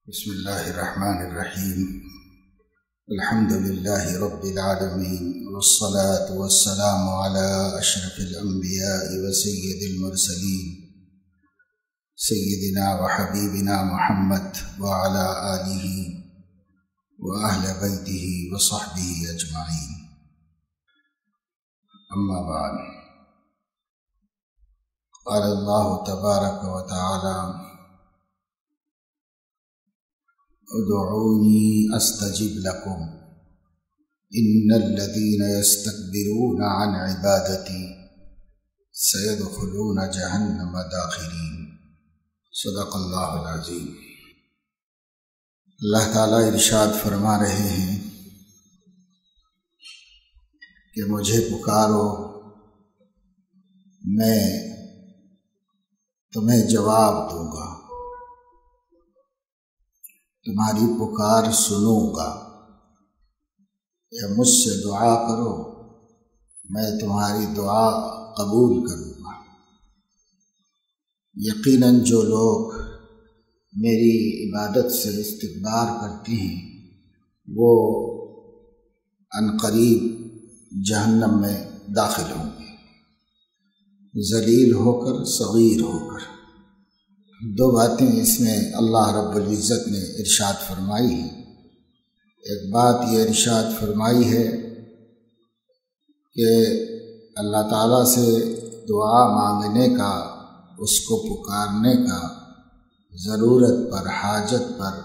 بسم اللہ الرحمن الرحیم الحمد للہ رب العالمین والصلاة والسلام علی اشرف الانبیاء وسید المرسلین سیدنا وحبیبنا محمد وعلی آلہ واہل بیتہ وصحبہ اجمعین، اما بعد، قال اللہ تبارک و تعالی: ادعونی استجب لکم ان الذین یستکبرون عن عبادتی سیدخلون جہنم داخرین۔ صدق اللہ العظیم۔ اللہ تعالیٰ ارشاد فرما رہے ہیں کہ مجھے پکارو، میں تمہیں جواب دوں گا، تمہاری پکار سنوں گا، یا مجھ سے دعا کرو، میں تمہاری دعا قبول کروں گا۔ یقیناً جو لوگ میری عبادت سے استکبار کرتے ہیں وہ عنقریب جہنم میں داخل ہوں گے، ذلیل ہو کر، صغیر ہو کر۔ دو باتیں اس میں اللہ رب العزت نے ارشاد فرمائی ہیں۔ ایک بات یہ ارشاد فرمائی ہے کہ اللہ تعالیٰ سے دعا مانگنے کا، اس کو پکارنے کا، ضرورت پر، حاجت پر،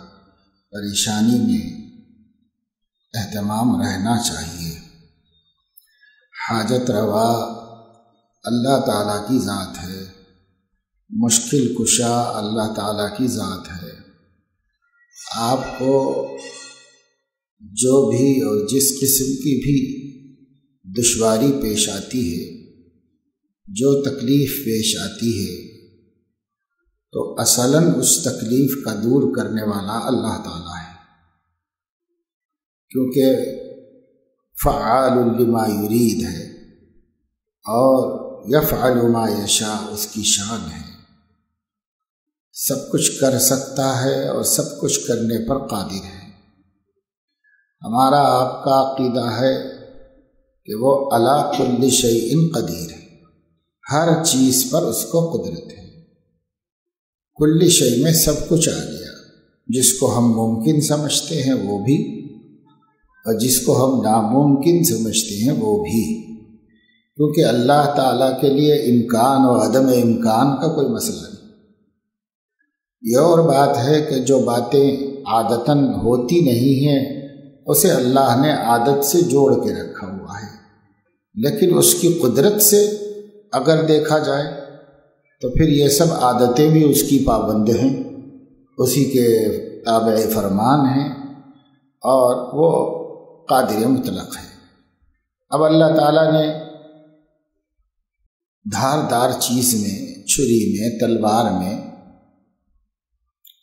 پریشانی میں اہتمام رہنا چاہیے۔ حاجت روا اللہ تعالیٰ کی ذات ہے، مشکل کشا اللہ تعالیٰ کی ذات ہے۔ آپ کو جو بھی اور جس قسم کی بھی دشواری پیش آتی ہے، جو تکلیف پیش آتی ہے، تو اصلاً اس تکلیف کا دور کرنے والا اللہ تعالیٰ ہے، کیونکہ فعال لما یرید ہے اور یفعل ما یشاء اس کی شان ہے۔ سب کچھ کر سکتا ہے اور سب کچھ کرنے پر قادر ہے۔ ہمارا آپ کا عقیدہ ہے کہ وہ علی کل شیء قدیر ہے، ہر چیز پر اس کو قدرت ہے۔ کل شیء میں سب کچھ آ گیا، جس کو ہم ممکن سمجھتے ہیں وہ بھی، اور جس کو ہم ناممکن سمجھتے ہیں وہ بھی، کیونکہ اللہ تعالیٰ کے لیے امکان اور عدم امکان کا کوئی مسئلہ نہیں۔ یہ اور بات ہے کہ جو باتیں عادتاً ہوتی نہیں ہیں اسے اللہ نے عادت سے جوڑ کے رکھا ہوا ہے، لیکن اس کی قدرت سے اگر دیکھا جائے تو پھر یہ سب عادتیں بھی اس کی پابند ہیں، اسی کے تابع فرمان ہیں، اور وہ قادر مطلق ہے۔ اب اللہ تعالیٰ نے دھاردار چیز میں، چھری میں، تلوار میں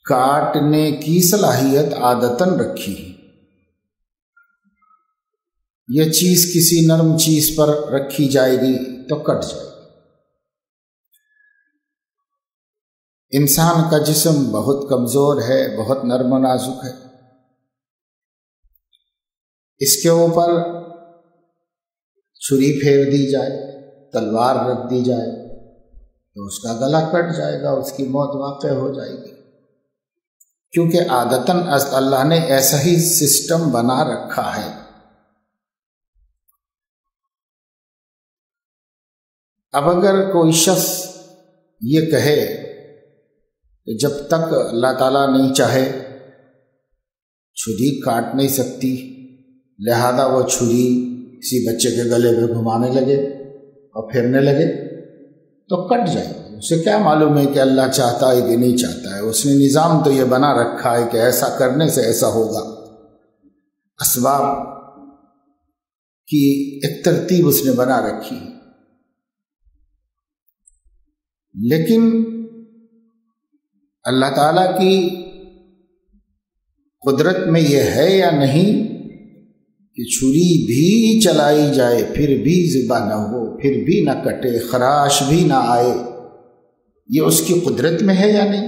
کاٹنے کی صلاحیت عادتاً رکھی ہے۔ یہ چیز کسی نرم چیز پر رکھی جائے گی تو کٹ جائے گی۔ انسان کا جسم بہت کمزور ہے، بہت نرم و نازک ہے، اس کے اوپر چھری پھیر دی جائے، تلوار رکھ دی جائے تو اس کا گلا کٹ جائے گا، اس کی موت واقع ہو جائے گی، کیونکہ عادتاً اللہ نے ایسا ہی سسٹم بنا رکھا ہے۔ اب اگر کوئی شخص یہ کہے کہ جب تک اللہ تعالیٰ نہیں چاہے چھری کاٹ نہیں سکتی، لہذا وہ چھری کسی بچے کے گلے میں گھمانے لگے اور پھیرنے لگے تو کٹ جائے گی۔ اسے کیا معلوم ہے کہ اللہ چاہتا ہے کہ نہیں چاہتا ہے؟ اس نے نظام تو یہ بنا رکھا ہے کہ ایسا کرنے سے ایسا ہوگا، اسباب کی ایک ترتیب اس نے بنا رکھی ہے۔ لیکن اللہ تعالیٰ کی قدرت میں یہ ہے یا نہیں کہ چھری بھی چلائی جائے پھر بھی ذبح نہ ہو، پھر بھی نہ کٹے، خراش بھی نہ آئے؟ یہ اس کی قدرت میں ہے یا نہیں؟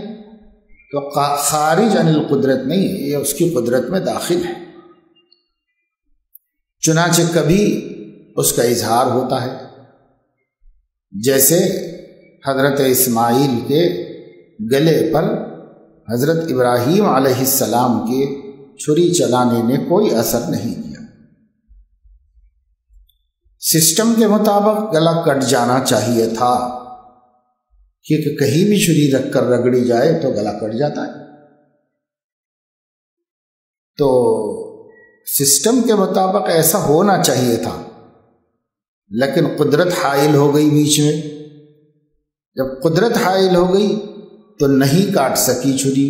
تو خارج عن القدرت نہیں ہے، یہ اس کی قدرت میں داخل ہے۔ چنانچہ کبھی اس کا اظہار ہوتا ہے، جیسے حضرت اسماعیل کے گلے پر حضرت ابراہیم علیہ السلام کے چھری چلانے نے کوئی اثر نہیں کیا۔ سسٹم کے مطابق گلا کٹ جانا چاہیے تھا، کیونکہ کہیں بھی چھری رکھ کر رگڑی جائے تو گلا کٹ جاتا ہے۔ تو سسٹم کے مطابق ایسا ہونا چاہیے تھا، لیکن قدرت حائل ہو گئی بیچ میں۔ جب قدرت حائل ہو گئی تو نہیں کاٹ سکی چھری،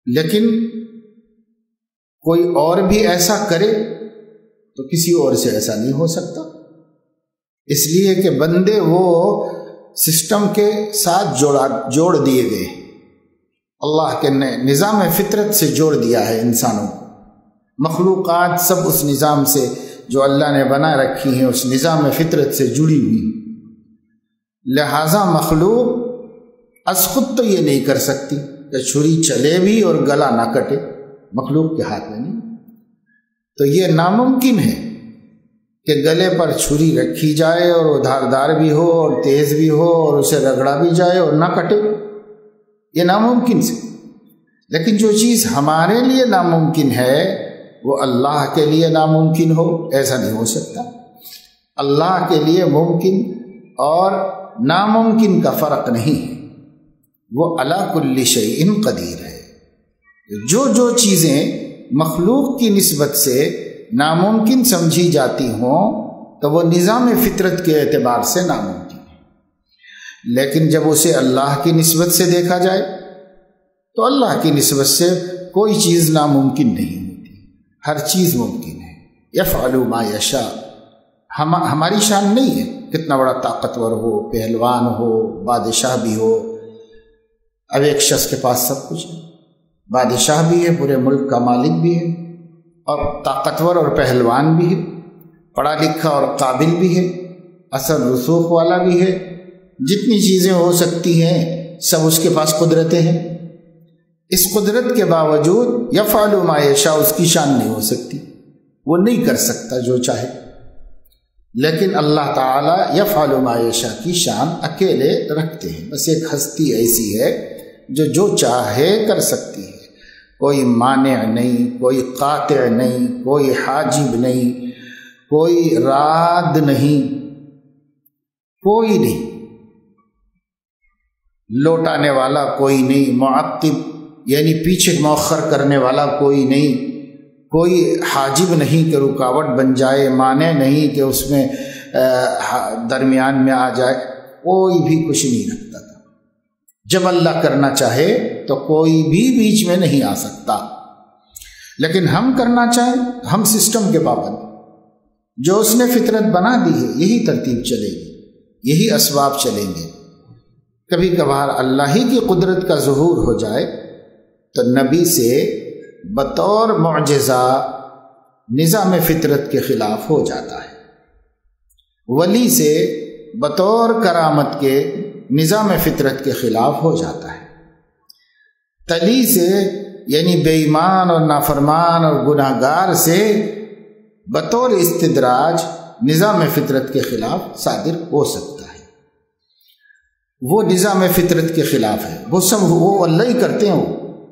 لیکن کوئی اور بھی ایسا کرے تو کسی اور سے ایسا نہیں ہو سکتا، اس لیے کہ بندے وہ سسٹم کے ساتھ جوڑ دیے گئے، اللہ کے نظام فطرت سے جوڑ دیا ہے انسانوں کو۔ مخلوقات سب اس نظام سے جو اللہ نے بنا رکھی ہیں، اس نظام فطرت سے جڑی ہوئی، لہذا مخلوق از خود تو یہ نہیں کر سکتی کہ چھری چلے بھی اور گلا نہ کٹے، مخلوق کے ہاتھ میں نہیں۔ تو یہ ناممکن ہے کہ گلے پر چھری رکھی جائے اور وہ دھاردار بھی ہو اور تیز بھی ہو اور اسے رگڑا بھی جائے اور نہ کٹے، یہ ناممکن سے۔ لیکن جو چیز ہمارے لیے ناممکن ہے وہ اللہ کے لیے ناممکن ہو، ایسا نہیں ہو سکتا۔ اللہ کے لیے ممکن اور ناممکن کا فرق نہیں ہے، وہ علی کل شیء قدیر ہے۔ جو چیزیں مخلوق کی نسبت سے ناممکن سمجھی جاتی ہوں تو وہ نظام فطرت کے اعتبار سے ناممکن ہے، لیکن جب اسے اللہ کی نسبت سے دیکھا جائے تو اللہ کی نسبت سے کوئی چیز ناممکن نہیں ہوتی، ہر چیز ممکن ہے۔ یفعل ما یشاء، ہماری شان نہیں ہے کتنا بڑا طاقتور ہو، پہلوان ہو، بادشاہ بھی ہو۔ اب ایک شخص کے پاس سب کچھ ہے، بادشاہ بھی ہے، پورے ملک کا مالک بھی ہے، اور طاقتور اور پہلوان بھی ہے، پڑھا لکھا اور قابل بھی ہے، اثر رسوخ والا بھی ہے، جتنی چیزیں ہو سکتی ہیں سب اس کے پاس قدرتیں ہیں۔ اس قدرت کے باوجود یفعل ما یشاء اس کی شان نہیں ہو سکتی، وہ نہیں کر سکتا جو چاہے۔ لیکن اللہ تعالی یفعل ما یشاء کی شان اکیلے رکھتے ہیں، بس ایک ہستی ایسی ہے جو چاہے کر سکتی ہے، کوئی مانع نہیں، کوئی قاطع نہیں، کوئی حاجب نہیں، کوئی راد نہیں، کوئی نہیں، لوٹانے والا کوئی نہیں، معقب یعنی پیچھے مؤخر کرنے والا کوئی نہیں، کوئی حاجب نہیں کہ رکاوٹ بن جائے، مانع نہیں کہ اس میں درمیان میں آ جائے، کوئی بھی کچھ نہیں رکھتا تھا۔ جب اللہ کرنا چاہے تو کوئی بھی بیچ میں نہیں آ سکتا، لیکن ہم کرنا چاہیں، ہم سسٹم کے پابند، جو اس نے فطرت بنا دی ہے یہی ترتیب چلے گی، یہی اسباب چلیں گے۔ کبھی کبھار اللہ ہی کی قدرت کا ظہور ہو جائے تو نبی سے بطور معجزہ نظام فطرت کے خلاف ہو جاتا ہے، ولی سے بطور کرامت کے نظام فطرت کے خلاف ہو جاتا ہے، تلی سے یعنی بے ایمان اور نافرمان اور گناہ گار سے بطور استدراج نظام فطرت کے خلاف صادر ہو سکتا ہے۔ وہ نظام فطرت کے خلاف ہے، وہ سب وہ اللہ ہی کرتے ہیں،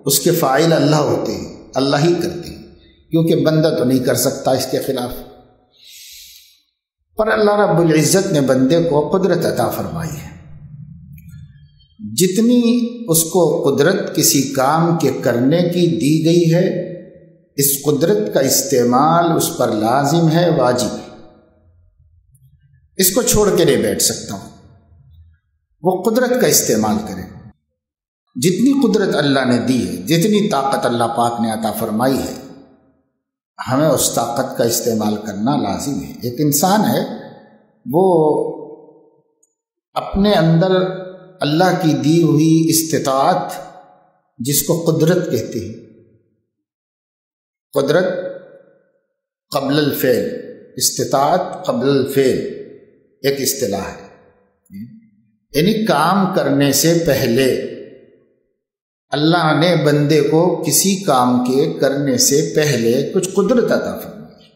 اس کے فاعل اللہ ہوتے ہیں، اللہ ہی کرتے ہیں، کیونکہ بندہ تو نہیں کر سکتا اس کے خلاف۔ پر اللہ رب العزت نے بندے کو قدرت عطا فرمائی ہے، جتنی اس کو قدرت کسی کام کے کرنے کی دی گئی ہے، اس قدرت کا استعمال اس پر لازم ہے، واجب ہے، اس کو چھوڑ کے نہیں بیٹھ سکتا ہوں۔ وہ قدرت کا استعمال کرے، جتنی قدرت اللہ نے دی ہے، جتنی طاقت اللہ پاک نے عطا فرمائی ہے، ہمیں اس طاقت کا استعمال کرنا لازم ہے۔ ایک انسان ہے، وہ اپنے اندر اللہ کی دی ہوئی استطاعت، جس کو قدرت کہتے ہیں، قدرت قبل الفعل، استطاعت قبل الفعل ایک اصطلاح ہے۔ یعنی کام کرنے سے پہلے اللہ نے بندے کو کسی کام کے کرنے سے پہلے کچھ قدرت عطا فرمائی.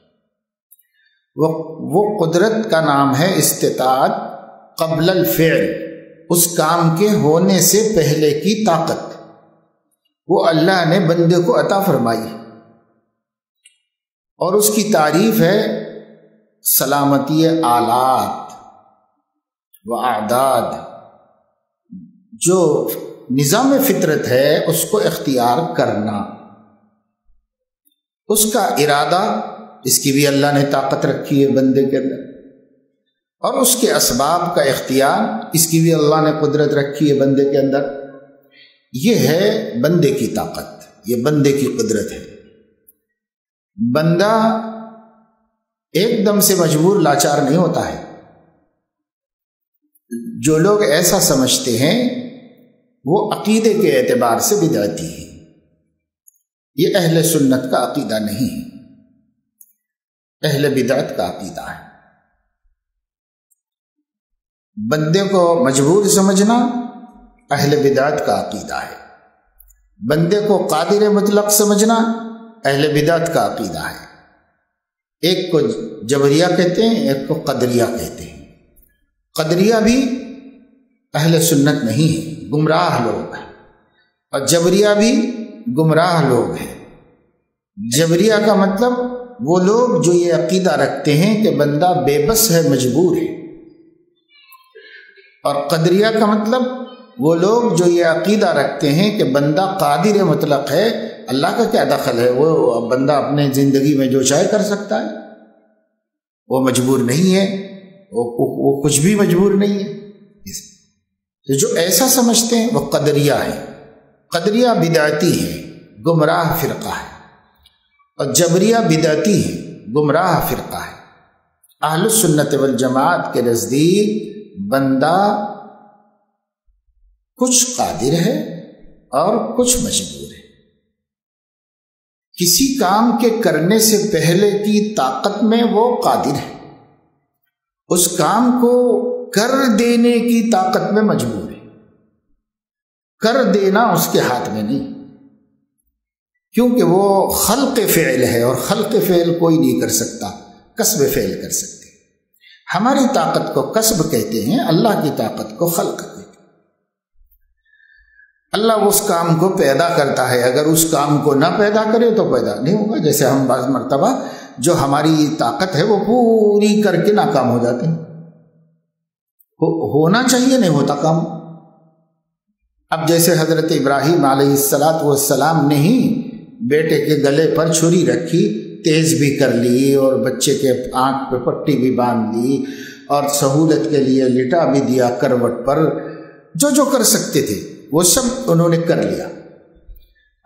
وہ قدرت کا نام ہے استطاعت قبل الفعل، اس کام کے ہونے سے پہلے کی طاقت وہ اللہ نے بندے کو عطا فرمائی. اور اس کی تعریف ہے سلامتی آلات و اعداد. جو نظام فطرت ہے اس کو اختیار کرنا، اس کا ارادہ، اس کی بھی اللہ نے طاقت رکھی ہے بندے کے اندر، اور اس کے اسباب کا اختیار، اس کی بھی اللہ نے قدرت رکھی ہے بندے کے اندر. یہ ہے بندے کی طاقت، یہ بندے کی قدرت ہے. بندہ ایک دم سے مجبور لاچار نہیں ہوتا ہے. جو لوگ ایسا سمجھتے ہیں وہ عقیدے کے اعتبار سے بدعتی ہیں. یہ اہل سنت کا عقیدہ نہیں ہے، اہل بدعت کا عقیدہ ہے. بندے کو مجبور سمجھنا اہل بدعت کا عقیدہ ہے. بندے کو قادر مطلق سمجھنا اہل بدعت کا عقیدہ ہے. ایک کو جبریہ کہتے ہیں، ایک کو قدریہ کہتے ہیں. قدریہ بھی اہل سنت نہیں ہے، گمراہ لوگ ہیں، اور جبریہ بھی گمراہ لوگ ہیں. جبریہ کا مطلب وہ لوگ جو یہ عقیدہ رکھتے ہیں کہ بندہ بے بس ہے، مجبور ہے. اور قدریہ کا مطلب وہ لوگ جو یہ عقیدہ رکھتے ہیں کہ بندہ قادر مطلق ہے، اللہ کا کیا دخل ہے، وہ بندہ اپنے زندگی میں جو چاہے کر سکتا ہے، وہ مجبور نہیں ہے، وہ کچھ بھی مجبور نہیں ہے. تو جو ایسا سمجھتے ہیں وہ قدریہ ہے. قدریہ بدعتی ہے، گمراہ فرقہ ہے، اور جبریہ بدعتی ہے، گمراہ فرقہ ہے. اہل السنت والجماعت کے نزدیک بندہ کچھ قادر ہے اور کچھ مجبور ہے. کسی کام کے کرنے سے پہلے کی طاقت میں وہ قادر ہے، اس کام کو کر دینے کی طاقت میں مجبور ہے. کر دینا اس کے ہاتھ میں نہیں، کیونکہ وہ خلق فعل ہے، اور خلق فعل کوئی نہیں کر سکتا، کسب فعل کر سکتے. ہماری طاقت کو کسب کہتے ہیں، اللہ کی طاقت کو خلق کہتے ہیں. اللہ اس کام کو پیدا کرتا ہے، اگر اس کام کو نہ پیدا کرے تو پیدا نہیں ہوگا. جیسے ہم بعض مرتبہ جو ہماری طاقت ہے وہ پوری کر کے ناکام ہو جاتے ہیں. ہونا چاہیے، نہیں ہوتا کام. اب جیسے حضرت ابراہیم علیہ السلام نے ہی بیٹے کے گلے پر چھری رکھی، تیز بھی کر لی، اور بچے کے آنکھ پہ پٹی بھی باندھ لی، اور سہولت کے لیے لٹا بھی دیا کروٹ پر. جو کر سکتے تھے وہ سب انہوں نے کر لیا.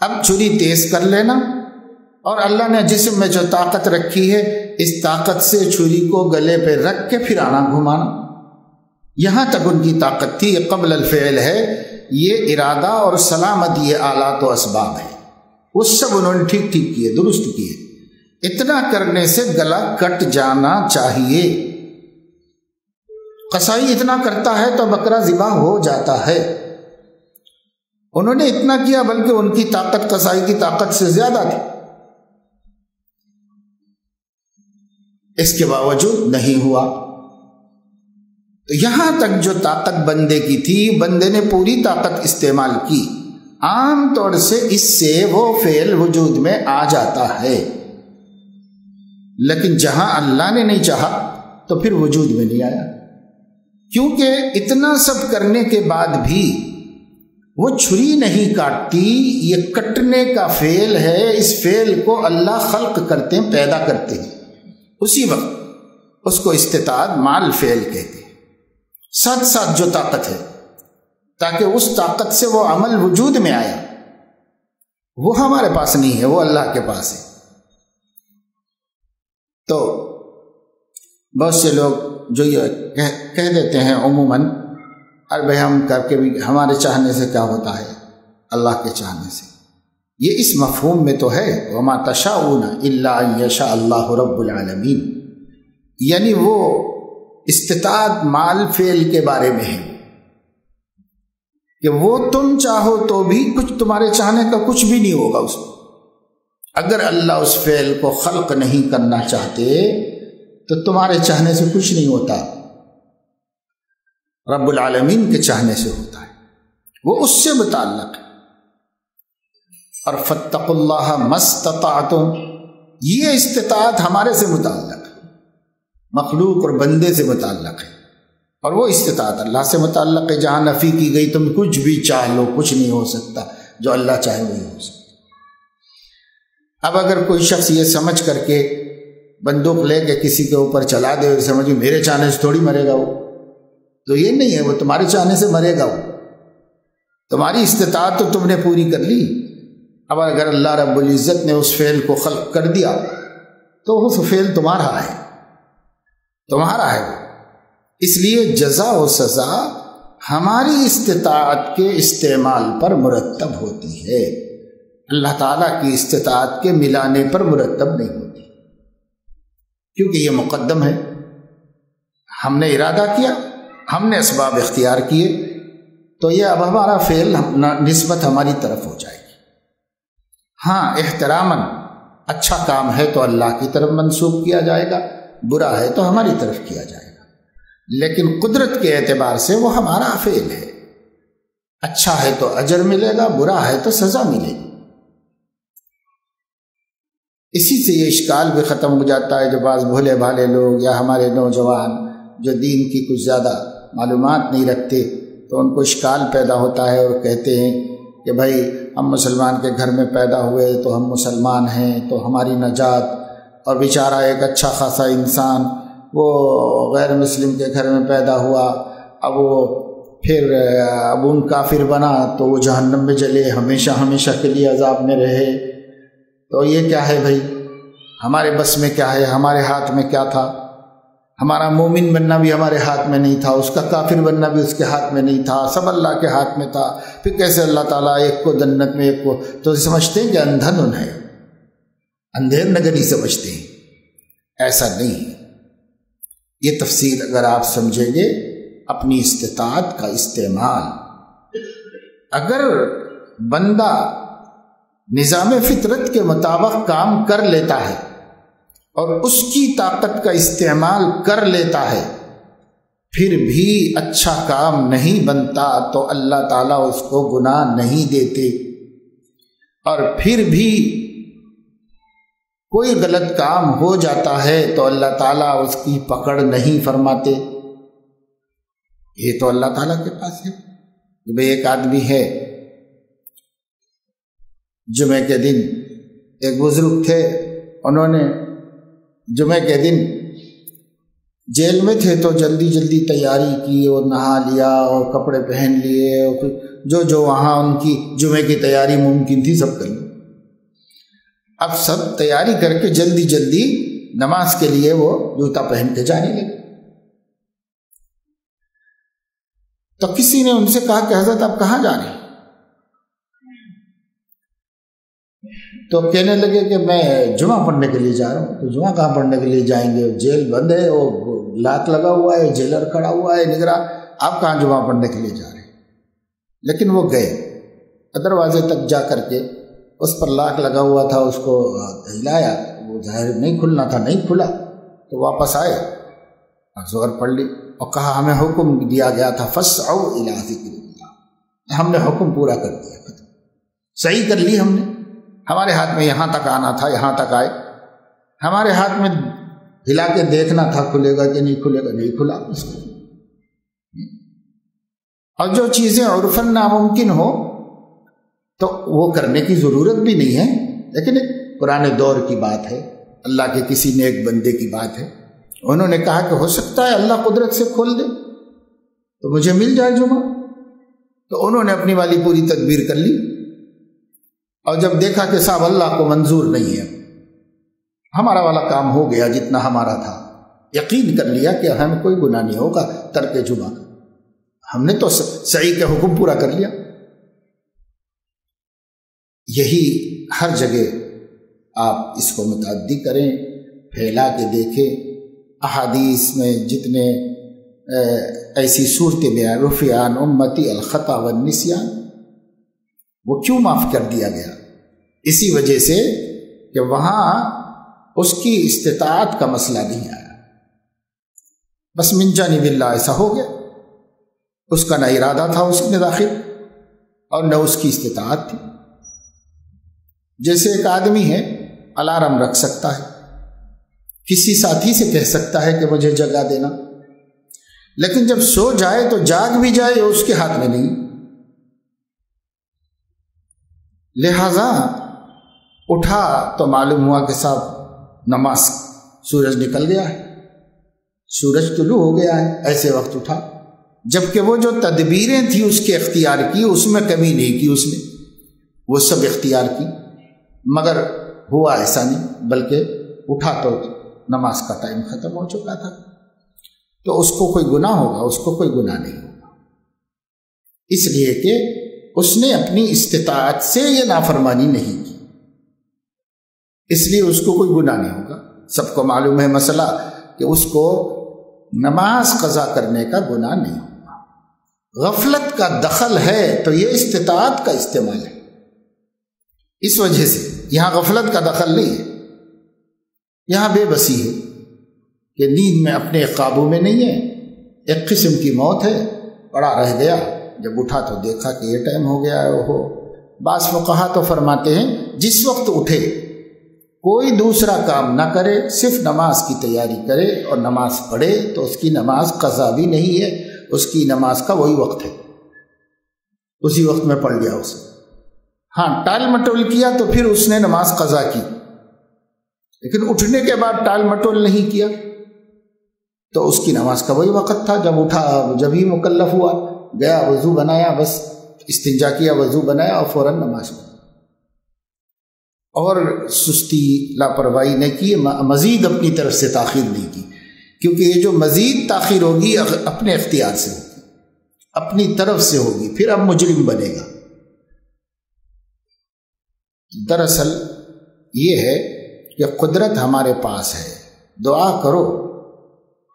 اب چھری تیز کر لینا، اور اللہ نے جسم میں جو طاقت رکھی ہے اس طاقت سے چھری کو گلے پہ رکھ کے پھر آنا گھمانا، یہاں تک ان کی طاقت تھی. یہ قبل الفعل ہے، یہ ارادہ اور سلامت یہ آلات و اسباب ہے، وہ سب انہوں نے ٹھیک کیے، درست کیے. اتنا کرنے سے گلا کٹ جانا چاہیے. قصائی اتنا کرتا ہے تو بکرا ذبح ہو جاتا ہے. انہوں نے اتنا کیا، بلکہ ان کی طاقت قصائی کی طاقت سے زیادہ تھی. اس کے باوجود نہیں ہوا. تو یہاں تک جو طاقت بندے کی تھی، بندے نے پوری طاقت استعمال کی. عام طور سے اس سے وہ فعل وجود میں آ جاتا ہے، لیکن جہاں اللہ نے نہیں چاہا تو پھر وجود میں نہیں آیا. کیونکہ اتنا سب کرنے کے بعد بھی وہ چھری نہیں کاٹتی. یہ کٹنے کا فعل ہے، اس فعل کو اللہ خلق کرتے ہیں، پیدا کرتے ہیں. اسی وقت اس کو استطاعت مال فعل کہتے ہیں، ساتھ ساتھ جو طاقت ہے، تاکہ اس طاقت سے وہ عمل وجود میں آیا. وہ ہمارے پاس نہیں ہے، وہ اللہ کے پاس ہے. تو بہت سے لوگ جو یہ کہہ دیتے ہیں عموماً، ارے بھائی ہم کر کے بھی ہمارے چاہنے سے کیا ہوتا ہے، اللہ کے چاہنے سے. یہ اس مفہوم میں تو ہے وَمَا تَشَاءُونَ إِلَّا أَن يَشَاءَ اللَّهُ رَبُّ الْعَالَمِينَ، یعنی وہ استطاعت مال فعل کے بارے میں ہے. کہ وہ تم چاہو تو بھی کچھ تمہارے چاہنے کا کچھ بھی نہیں ہوگا اس میں۔ اگر اللہ اس فعل کو خلق نہیں کرنا چاہتے تو تمہارے چاہنے سے کچھ نہیں ہوتا، رب العالمین کے چاہنے سے ہوتا ہے، وہ اس سے متعلق ہے۔ اور فاتقوا اللہ ما استطعتم، یہ استطاعت ہمارے سے متعلق ہے، مخلوق اور بندے سے متعلق ہے، اور وہ استطاعت اللہ سے متعلق ہے۔ جہاں نفی کی گئی تم کچھ بھی چاہ لو کچھ نہیں ہو سکتا، جو اللہ چاہے وہی ہو سکتا۔ اب اگر کوئی شخص یہ سمجھ کر کے بندوق لے کے کسی کے اوپر چلا دے اور سمجھو میرے چاہنے سے تھوڑی مرے گا وہ، تو یہ نہیں ہے، وہ تمہارے چاہنے سے مرے گا، وہ تمہاری استطاعت تو تم نے پوری کر لی۔ اب اگر اللہ رب العزت نے اس فعل کو خلق کر دیا تو وہ فعل تمہارا ہے، تمہارا ہے وہ۔ اس لیے جزا و سزا ہماری استطاعت کے استعمال پر مرتب ہوتی ہے، اللہ تعالیٰ کی استطاعت کے ملانے پر مرتب نہیں ہوتی، کیونکہ یہ مقدم ہے۔ ہم نے ارادہ کیا، ہم نے اسباب اختیار کیے، تو یہ اب ہمارا فعل نسبت ہماری طرف ہو جائے گی۔ ہاں احتراماً اچھا کام ہے تو اللہ کی طرف منسوب کیا جائے گا، برا ہے تو ہماری طرف کیا جائے گا، لیکن قدرت کے اعتبار سے وہ ہمارا فعل ہے۔ اچھا ہے تو اجر ملے گا، برا ہے تو سزا ملے گی۔ اسی سے یہ اشکال بھی ختم ہو جاتا ہے جو بعض بھولے بھالے لوگ یا ہمارے نوجوان جو دین کی کچھ زیادہ معلومات نہیں رکھتے، تو ان کو اشکال پیدا ہوتا ہے اور کہتے ہیں کہ بھائی ہم مسلمان کے گھر میں پیدا ہوئے تو ہم مسلمان ہیں تو ہماری نجات، اور بیچارہ ایک اچھا خاصا انسان وہ غیر مسلم کے گھر میں پیدا ہوا، اب وہ پھر اب ان کافر بنا تو وہ جہنم میں جلے، ہمیشہ ہمیشہ کے لیے عذاب میں رہے۔ تو یہ کیا ہے بھائی؟ ہمارے بس میں کیا ہے؟ ہمارے ہاتھ میں کیا تھا؟ ہمارا مومن بننا بھی ہمارے ہاتھ میں نہیں تھا، اس کا کافر بننا بھی اس کے ہاتھ میں نہیں تھا، سب اللہ کے ہاتھ میں تھا۔ پھر کیسے اللہ تعالیٰ ایک کو جنت میں ایک کو، تو سمجھتے ہیں کہ اندھا دھن ہے، اندھیر نگری سمجھتے ہیں، ایسا نہیں ہے۔ یہ تفصیل اگر آپ سمجھیں گے، اپنی استطاعت کا استعمال، اگر بندہ نظام فطرت کے مطابق کام کر لیتا ہے اور اس کی طاقت کا استعمال کر لیتا ہے، پھر بھی اچھا کام نہیں بنتا تو اللہ تعالیٰ اس کو گناہ نہیں دیتے، اور پھر بھی کوئی غلط کام ہو جاتا ہے تو اللہ تعالیٰ اس کی پکڑ نہیں فرماتے۔ یہ تو اللہ تعالیٰ کے پاس ہے۔ بھئی ایک آدمی ہے، جمعے کے دن ایک بزرگ تھے، انہوں نے جمعے کے دن جیل میں تھے تو جلدی جلدی تیاری کی اور نہا لیا اور کپڑے پہن لیے، اور پھر جو وہاں ان کی جمعے کی تیاری ممکن تھی سب کر لی۔ اب سب تیاری کر کے جلدی جلدی نماز کے لیے وہ جوتا پہن کے جانے لگے، تو کسی نے ان سے کہا کہ حضرت آپ کہاں جا رہے ہیں؟ تو کہنے لگے کہ میں جمعہ پڑھنے کے لیے جا رہا ہوں۔ تو جمعہ کہاں پڑھنے کے لیے جائیں گے؟ جیل بند ہے، وہ لاک لگا ہوا ہے، جیلر کھڑا ہوا ہے نگراں، آپ کہاں جمعہ پڑھنے کے لیے جا رہے ہیں؟ لیکن وہ گئے، دروازے تک جا کر کے اس پر لاک لگا ہوا تھا، اس کو ہلایا، وہ ظاہر نہیں کھلنا تھا، نہیں کھلا، تو واپس آئے اور زور پڑھ لی اور کہا ہمیں حکم دیا گیا تھا فَاسْعَوْا إِلَىٰ ذِكْرِ اللَّهِ، ہم نے حکم پورا کر دیا، صحیح کر لی ہم نے، ہمارے ہاتھ میں یہاں تک آنا تھا، یہاں تک آئے، ہمارے ہاتھ میں ہلا کے دیکھنا تھا کھلے گا کہ نہیں کھلے گا، نہیں کھلا اس کو۔ اور جو چیزیں عرفاً ناممکن ہو تو وہ کرنے کی ضرورت بھی نہیں ہے، لیکن ایک پرانے دور کی بات ہے، اللہ کے کسی نیک بندے کی بات ہے، انہوں نے کہا کہ ہو سکتا ہے اللہ قدرت سے کھول دے تو مجھے مل جائے جمعہ، تو انہوں نے اپنی والی پوری تدبیر کر لی، اور جب دیکھا کہ صاحب اللہ کو منظور نہیں ہے، ہمارا والا کام ہو گیا جتنا ہمارا تھا، یقین کر لیا کہ ہمیں کوئی گناہ نہیں ہوگا ترک جمعہ کا، ہم نے تو صحیح کے حکم پورا کر لیا۔ یہی ہر جگہ آپ اس کو متعدی کریں، پھیلا کے دیکھیں، احادیث میں جتنے ایسی صورت بیان رفع عن امتی الخطا والنسیان، وہ کیوں معاف کر دیا گیا؟ اسی وجہ سے کہ وہاں اس کی استطاعت کا مسئلہ نہیں آیا، بس من جانب اللہ ایسا ہو گیا، اس کا نہ ارادہ تھا اس میں داخل اور نہ اس کی استطاعت تھی۔ جیسے ایک آدمی ہے الارم رکھ سکتا ہے، کسی ساتھی سے کہہ سکتا ہے کہ مجھے جگا دینا، لیکن جب سو جائے تو جاگ بھی جائے اس کے ہاتھ میں نہیں، لہذا اٹھا تو معلوم ہوا کہ صاحب نماز، سورج نکل گیا ہے، سورج طلوع ہو گیا ہے، ایسے وقت اٹھا، جبکہ وہ جو تدبیریں تھیں اس کے اختیار کی، اس میں کمی نہیں کی، اس نے وہ سب اختیار کی، مگر ہوا ایسا نہیں، بلکہ اٹھا تو نماز کا ٹائم ختم ہو چکا تھا، تو اس کو کوئی گناہ ہوگا؟ اس کو کوئی گناہ نہیں ہوگا، اس لیے کہ اس نے اپنی استطاعت سے یہ نافرمانی نہیں کی، اس لیے اس کو کوئی گناہ نہیں ہوگا۔ سب کو معلوم ہے مسئلہ کہ اس کو نماز قضا کرنے کا گناہ نہیں ہوگا۔ غفلت کا دخل ہے تو یہ استطاعت کا استعمال ہے، اس وجہ سے یہاں غفلت کا دخل نہیں ہے، یہاں بے بسی ہے کہ نیند میں اپنے قابو میں نہیں ہے، ایک قسم کی موت ہے، پڑا رہ گیا، جب اٹھا تو دیکھا کہ یہ ٹائم ہو گیا ہے۔ وہ بعض فقہا تو فرماتے ہیں جس وقت اٹھے کوئی دوسرا کام نہ کرے، صرف نماز کی تیاری کرے اور نماز پڑھے تو اس کی نماز قضا بھی نہیں ہے، اس کی نماز کا وہی وقت ہے، اسی وقت میں پڑھ لیا اسے۔ ہاں ٹال مٹول کیا تو پھر اس نے نماز قضا کی، لیکن اٹھنے کے بعد ٹال مٹول نہیں کیا تو اس کی نماز کا وہی وقت تھا، جب اٹھا جب ہی مکلف ہوا، گیا وضو بنایا، بس استنجا کیا، وضو بنایا اور فوراً نماز پڑھی، اور سستی لاپرواہی نہیں کی، مزید اپنی طرف سے تاخیر نہیں کی، کیونکہ یہ جو مزید تاخیر ہوگی اپنے اختیار سے ہوگی، اپنی طرف سے ہوگی، پھر اب مجرم بنے گا۔ دراصل یہ ہے کہ قدرت ہمارے پاس ہے، دعا کرو،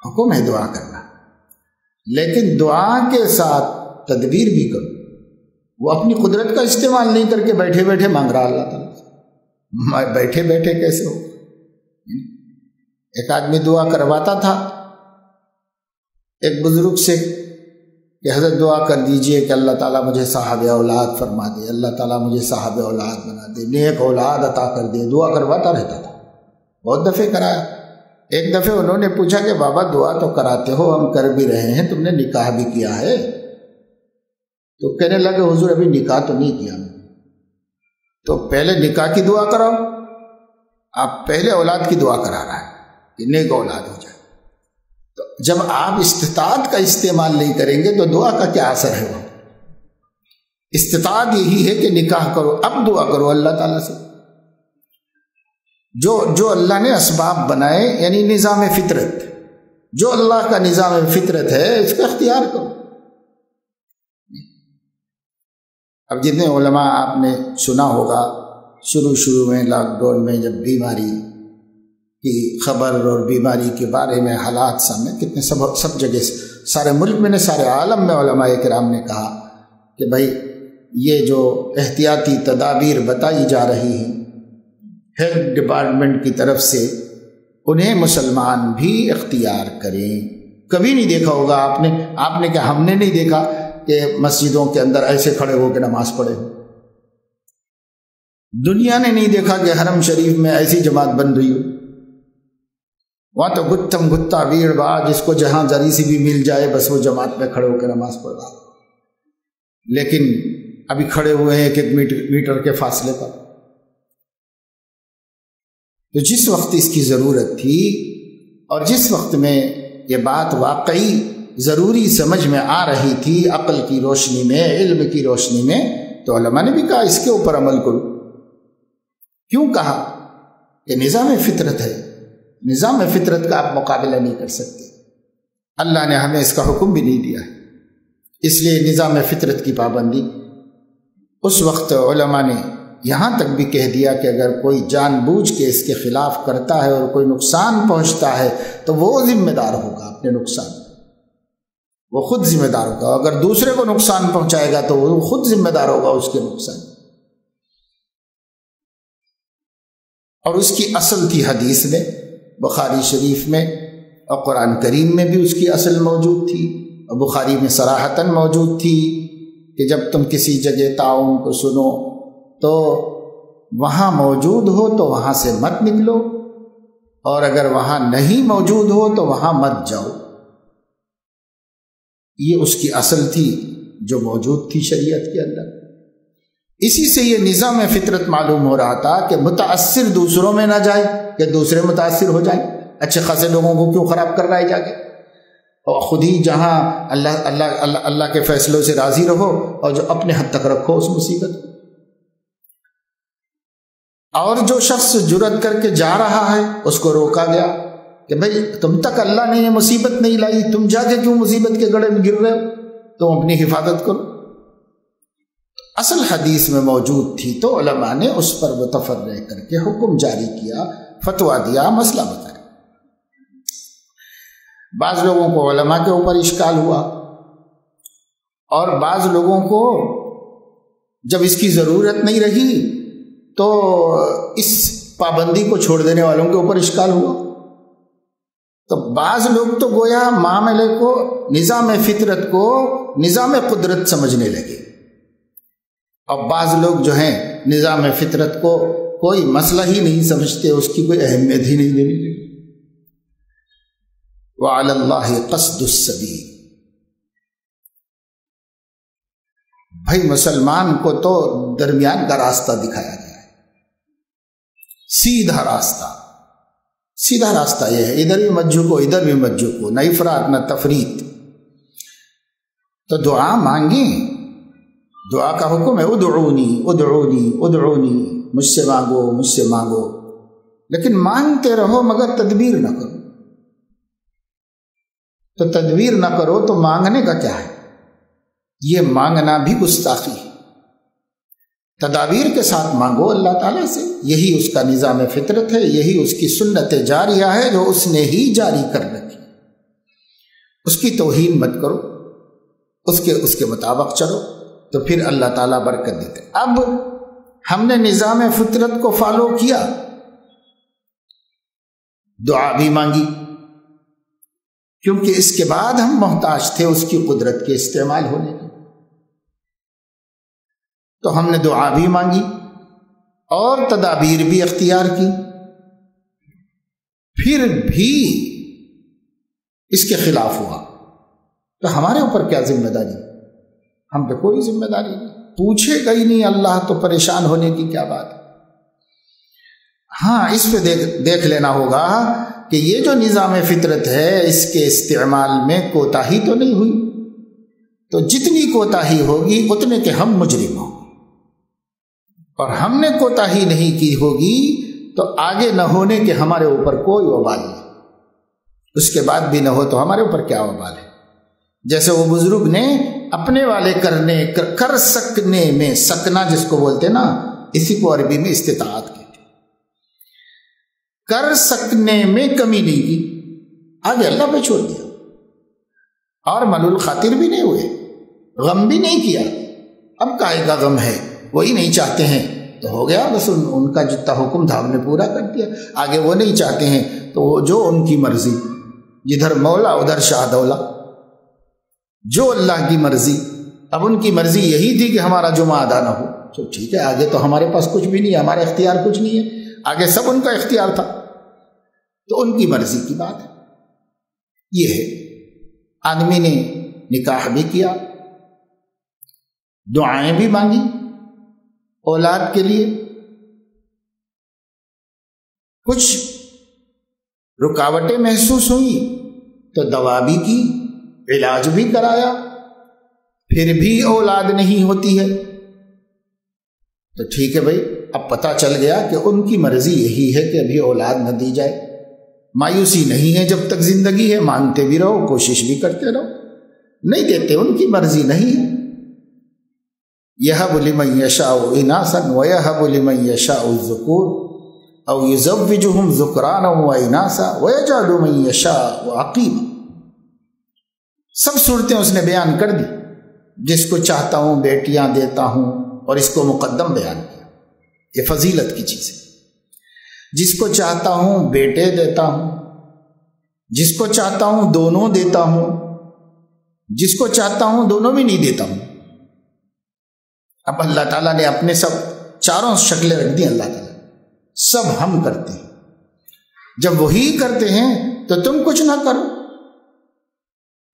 حکم ہے دعا کرنا، لیکن دعا کے ساتھ تدبیر بھی کرو۔ وہ اپنی قدرت کا استعمال نہیں کر کے بیٹھے بیٹھے مانگ رہا اللہ تعالیٰ سے، بیٹھے بیٹھے کیسے ہو؟ ایک آدمی دعا کرواتا تھا ایک بزرگ سے کہ حضرت دعا کر دیجئے کہ اللہ تعالیٰ مجھے صاحب اولاد فرما دے، اللہ تعالیٰ مجھے صاحب اولاد بنا دے، نیک اولاد عطا کر دے، دعا کرواتا رہتا تھا، بہت دفعے کرایا۔ ایک دفعہ انہوں نے پوچھا کہ بابا دعا تو کراتے ہو، ہم کر بھی رہے ہیں، تم نے نکاح بھی کیا ہے؟ تو کہنے لگے حضور ابھی نکاح تو نہیں کیا۔ تو پہلے نکاح کی دعا کراؤ، آپ پہلے اولاد کی دعا کرا رہا ہے کہ نیک اولاد ہو جائے۔ تو جب آپ استطاعت کا استعمال نہیں کریں گے تو دعا کا کیا اثر ہے؟ وہ استطاعت یہی ہے کہ نکاح کرو، اب دعا کرو اللہ تعالیٰ سے، جو اللہ نے اسباب بنائے، یعنی نظام فطرت، جو اللہ کا نظام فطرت ہے اس کا اختیار کرو۔ اب جتنے علماء آپ نے سنا ہوگا شروع میں لاک ڈاؤن میں جب بیماری کی خبر اور بیماری کے بارے میں حالات سامنے، کتنے سب جگہ سے، سارے ملک میں نے، سارے عالم میں علماء کرام نے کہا کہ بھائی یہ جو احتیاطی تدابیر بتائی جا رہی ہیں ہیلتھ ڈپارٹمنٹ کی طرف سے، انہیں مسلمان بھی اختیار کریں۔ کبھی نہیں دیکھا ہوگا آپ نے کہ ہم نے نہیں دیکھا کہ مسجدوں کے اندر ایسے کھڑے ہو کے نماز پڑھے، دنیا نے نہیں دیکھا کہ حرم شریف میں ایسی جماعت بن رہی ہو، وہاں تو گتم گتا بھیڑ بھاڑ، جس کو جہاں ذری سی بھی مل جائے بس وہ جماعت میں کھڑے ہو کے نماز پڑھ رہا، لیکن ابھی کھڑے ہوئے ہیں 1 میٹر کے فاصلے پر۔ تو جس وقت اس کی ضرورت تھی اور جس وقت میں یہ بات واقعی ضروری سمجھ میں آ رہی تھی، عقل کی روشنی میں، علم کی روشنی میں، تو علماء نے بھی کہا اس کے اوپر عمل کرو۔ کیوں کہا؟ کہ نظام فطرت ہے، نظام فطرت کا آپ مقابلہ نہیں کر سکتے، اللہ نے ہمیں اس کا حکم بھی نہیں دیا ہے، اس لیے نظام فطرت کی پابندی۔ اس وقت علماء نے یہاں تک بھی کہہ دیا کہ اگر کوئی جان بوجھ کے اس کے خلاف کرتا ہے اور کوئی نقصان پہنچتا ہے تو وہ ذمہ دار ہوگا اپنے نقصان، وہ خود ذمہ دار ہوگا. اگر دوسرے کو نقصان پہنچائے گا تو وہ خود ذمہ دار ہوگا اس کے نقصان. اور اس کی اصل تھی حدیث میں، بخاری شریف میں، اور قرآن کریم میں بھی اس کی اصل موجود تھی، اور بخاری میں صراحتاً موجود تھی کہ جب تم کسی جگہ تعاون کو سنو تو وہاں موجود ہو تو وہاں سے مت نکلو، اور اگر وہاں نہیں موجود ہو تو وہاں مت جاؤ. یہ اس کی اصل تھی جو موجود تھی شریعت کے اندر. اسی سے یہ نظام فطرت معلوم ہو رہا تھا کہ متاثر دوسروں میں نہ جائے کہ دوسرے متاثر ہو جائیں. اچھے خاصے لوگوں کو کیوں خراب کر رہا ہے جا کے؟ اور خود ہی جہاں اللہ کے فیصلوں سے راضی رہو، اور جو اپنے حد تک رکھو اس مصیبت کو. اور جو شخص جرأت کر کے جا رہا ہے اس کو روکا گیا کہ بھئی تم تک اللہ نے یہ مصیبت نہیں لائی، تم جا کے کیوں مصیبت کے گڑھے میں گر رہے ہو؟ تم اپنی حفاظت کرو. اصل حدیث میں موجود تھی تو علماء نے اس پر متفرع کر کے حکم جاری کیا، فتویٰ دیا، مسئلہ بتایا. بعض لوگوں کو علماء کے اوپر اشکال ہوا، اور بعض لوگوں کو جب اس کی ضرورت نہیں رہی تو اس پابندی کو چھوڑ دینے والوں کے اوپر اشکال ہوا. تو بعض لوگ تو گویا معاملے کو، نظام فطرت کو نظام قدرت سمجھنے لگے، اور بعض لوگ جو ہیں نظام فطرت کو کوئی مسئلہ ہی نہیں سمجھتے، اس کی کوئی اہمیت ہی نہیں دینی لگے. وَعَلَى اللَّهِ قَصْدُ السَّبِيلِ. بھائی مسلمان کو تو درمیان کا راستہ دکھایا گیا ہے، سیدھا راستہ. سیدھا راستہ یہ ہے، ادھر بھی مت جھکو ادھر بھی مت جھکو، نہ افراط نہ تفریط. تو دعا مانگیں، دعا کا حکم ہے ادعونی ادعونی ادعونی، مجھ سے مانگو مجھ سے مانگو، لیکن مانگتے رہو مگر تدبیر نہ کرو. تو تدبیر نہ کرو تو مانگنے کا کیا ہے؟ یہ مانگنا بھی گستاخی ہے. تدابیر کے ساتھ مانگو اللہ تعالیٰ سے، یہی اس کا نظام فطرت ہے، یہی اس کی سنت جاریہ ہے جو اس نے ہی جاری کر رکھی. اس کی توہین مت کرو، اس کے مطابق چلو، تو پھر اللہ تعالیٰ برکت دیتے. اب ہم نے نظام فطرت کو فالو کیا، دعا بھی مانگی، کیونکہ اس کے بعد ہم محتاج تھے اس کی قدرت کے استعمال ہونے کے. تو ہم نے دعا بھی مانگی اور تدابیر بھی اختیار کی، پھر بھی اس کے خلاف ہوا تو ہمارے اوپر کیا ذمہ داری؟ ہم پہ کوئی ذمہ داری نہیں، پوچھے گا ہی نہیں اللہ تو پریشان ہونے کی کیا بات ہے. ہاں اس پہ دیکھ لینا ہوگا کہ یہ جو نظام فطرت ہے اس کے استعمال میں کوتاہی تو نہیں ہوئی، تو جتنی کوتاہی ہوگی اتنے کے ہم مجرم ہوں، اور ہم نے کوتاہی نہیں کی ہوگی تو آگے نہ ہونے کے ہمارے اوپر کوئی وبال نہیں، اس کے بعد بھی نہ ہو تو ہمارے اوپر کیا وبال ہے. جیسے وہ بزرگ نے اپنے والے کر سکنے میں، سکنا جس کو بولتے نا، اسی کو عربی میں استطاعت کہتے، کر سکنے میں کمی نہیں کی، آگے اللہ پہ چھوڑ دیا، اور ملول خاطر بھی نہیں ہوئے، غم بھی نہیں کیا. اب کائے کا غم ہے، وہی نہیں چاہتے ہیں تو ہو گیا، بس ان کا جتنا حکم تھا ہم نے پورا کر دیا. آگے وہ نہیں چاہتے ہیں تو وہ جو ان کی مرضی، جدھر مولا ادھر شاہ دولا، جو اللہ کی مرضی. اب ان کی مرضی یہی تھی کہ ہمارا جمعہ ادا نہ ہو، تو ٹھیک ہے، آگے تو ہمارے پاس کچھ بھی نہیں ہے، ہمارا اختیار کچھ نہیں ہے، آگے سب ان کا اختیار تھا، تو ان کی مرضی کی بات ہے. یہ ہے، آدمی نے نکاح بھی کیا، دعائیں بھی مانگی اولاد کے لیے، کچھ رکاوٹیں محسوس ہوئی تو دوا بھی کی، علاج بھی کرایا، پھر بھی اولاد نہیں ہوتی ہے تو ٹھیک ہے بھائی، اب پتہ چل گیا کہ ان کی مرضی یہی ہے کہ ابھی اولاد نہ دی جائے. مایوسی نہیں ہے، جب تک زندگی ہے مانگتے بھی رہو، کوشش بھی کرتے رہو، نہیں دیتے، ان کی مرضی نہیں ہے. يَهَبُ لِمَن يَشَاءُ إِنَاثًا وَيَهَبُ لِمَن يَشَاءُ الذُّكُورَ أَوْ يُزَوِّجُهُمْ ذُكْرَانًا وَإِنَاثًا وَيَجْعَلُ مَن يَشَاءُ عَقِيمًا. سب صورتیں اس نے بیان کر دی. جس کو چاہتا ہوں بیٹیاں دیتا ہوں، اور اس کو مقدم بیان کیا، یہ فضیلت کی چیز ہے. جس کو چاہتا ہوں بیٹے دیتا ہوں، جس کو چاہتا ہوں دونوں دیتا ہوں، جس کو چاہتا ہوں دونوں بھی نہیں دیتا ہوں. اب اللہ تعالیٰ نے اپنے سب چاروں شکلیں رکھ دی. اللہ تعالیٰ سب ہم کرتے ہیں. جب وہی کرتے ہیں تو تم کچھ نہ کرو،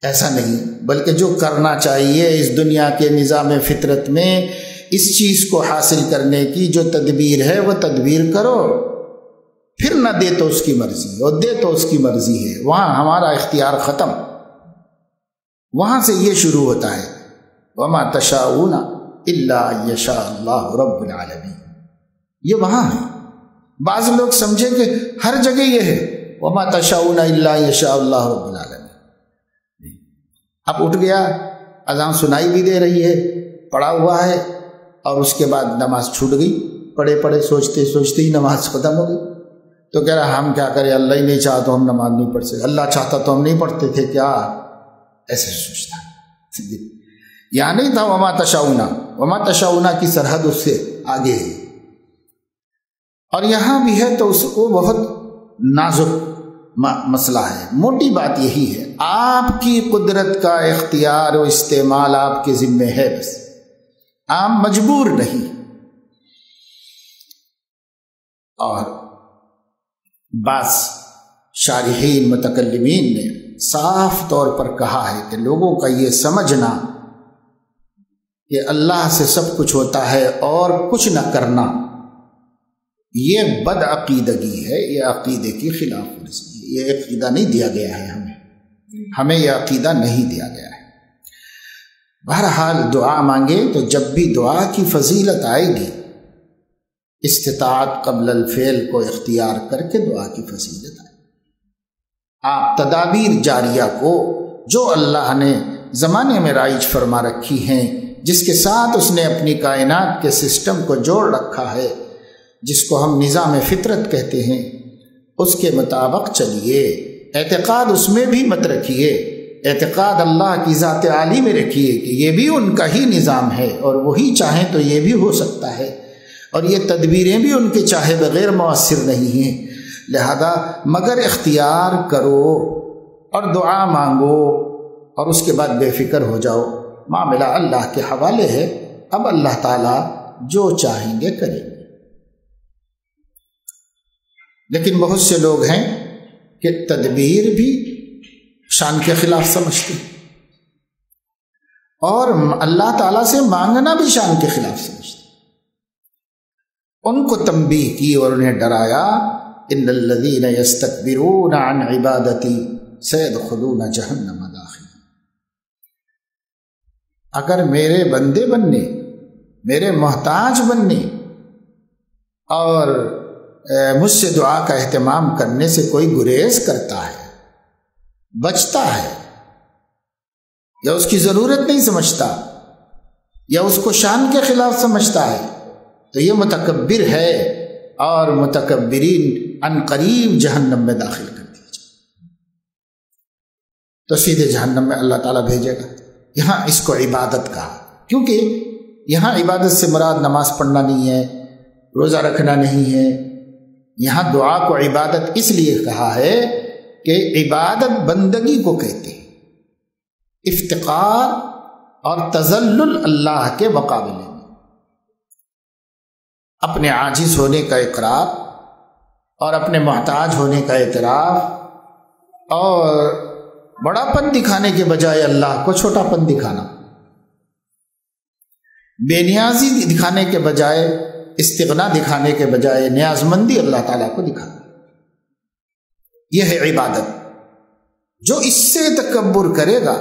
ایسا نہیں، بلکہ جو کرنا چاہیے اس دنیا کے نظام فطرت میں اس چیز کو حاصل کرنے کی جو تدبیر ہے وہ تدبیر کرو. پھر نہ دے تو اس کی مرضی، اور دے تو اس کی مرضی ہے. وہاں ہمارا اختیار ختم، وہاں سے یہ شروع ہوتا ہے وما تشاؤون الا ان یشاء اللہ رب العالمین. یہ وہاں ہے. بعض لوگ سمجھے کہ ہر جگہ یہ ہے وما تشاؤون الا ان یشاء اللہ رب العالمین. اب اٹھ گیا، اذان سنائی بھی دے رہی ہے، پڑھا ہوا ہے، اور اس کے بعد نماز چھوٹ گئی. پڑھے پڑھے سوچتے سوچتے ہی نماز ختم ہو گئی. تو کہہ رہا ہم کیا کریں، اللہ ہی نہیں چاہا تو ہم نماز نہیں پڑھ سکتے، اللہ چاہتا تو ہم نہیں پڑھتے تھے کیا، ایسے سوچتا. یہاں نہیں تھا وما تشاؤون. وما تشاؤون کی سرحد اس سے آگے ہے، اور یہاں بھی ہے تو اس کو بہت نازک مسئلہ ہے. موٹی بات یہی ہے، آپ کی قدرت کا اختیار و استعمال آپ کے ذمے ہے، بس آپ مجبور نہیں. اور بعض شارحین متکلمین نے صاف طور پر کہا ہے کہ لوگوں کا یہ سمجھنا کہ اللہ سے سب کچھ ہوتا ہے اور کچھ نہ کرنا، یہ بد عقیدگی ہے، یہ عقیدے کی خلاف ورزی ہے. یہ عقیدہ نہیں دیا گیا ہے ہمیں یہ عقیدہ نہیں دیا گیا ہے. بہرحال دعا مانگے تو جب بھی دعا کی فضیلت آئے گی، استطاعت قبل الفعل کو اختیار کر کے دعا کی فضیلت آئے. آپ تدابیر جاریہ کو جو اللہ نے زمانے میں رائج فرما رکھی ہیں، جس کے ساتھ اس نے اپنی کائنات کے سسٹم کو جوڑ رکھا ہے، جس کو ہم نظام فطرت کہتے ہیں، اس کے مطابق چلیے. اعتقاد اس میں بھی مت رکھیے، اعتقاد اللہ کی ذات عالی میں رکھیے کہ یہ بھی ان کا ہی نظام ہے، اور وہی چاہیں تو یہ بھی ہو سکتا ہے، اور یہ تدبیریں بھی ان کے چاہے بغیر مؤثر نہیں ہیں. لہذا مگر اختیار کرو اور دعا مانگو، اور اس کے بعد بے فکر ہو جاؤ. معاملہ اللہ کے حوالے ہے. اب اللہ تعالیٰ جو چاہیں گے کریں گے. لیکن بہت سے لوگ ہیں کہ تدبیر بھی شان کے خلاف سمجھتے ہیں، اور اللہ تعالیٰ سے مانگنا بھی شان کے خلاف سمجھتے ہیں. ان کو تنبیہ کی اور انہیں ڈرایا، ان الذین یستکبرون عن عبادتی سیدخلون جہنم داخلین. اگر میرے بندے بننے، میرے محتاج بننے اور مجھ سے دعا کا اہتمام کرنے سے کوئی گریز کرتا ہے، بچتا ہے، یا اس کی ضرورت نہیں سمجھتا، یا اس کو شان کے خلاف سمجھتا ہے، تو یہ متکبر ہے، اور متکبرین عن قریب جہنم میں داخل کر دیا جائے. تو سیدھے جہنم میں اللہ تعالیٰ بھیجے گا. یہاں اس کو عبادت کہا، کیونکہ یہاں عبادت سے مراد نماز پڑھنا نہیں ہے، روزہ رکھنا نہیں ہے. یہاں دعا کو عبادت اس لیے کہا ہے کہ عبادت بندگی کو کہتے ہیں، افتقار اور تذلل اللہ کے مقابلے میں، اپنے عاجز ہونے کا اقرار اور اپنے محتاج ہونے کا اعتراف، اور بڑا پن دکھانے کے بجائے اللہ کو چھوٹا پن دکھانا، بے نیازی دکھانے کے بجائے، استغنا دکھانے کے بجائے نیاز مندی اللہ تعالیٰ کو دکھانا. یہ ہے عبادت. جو اس سے تکبر کرے گا،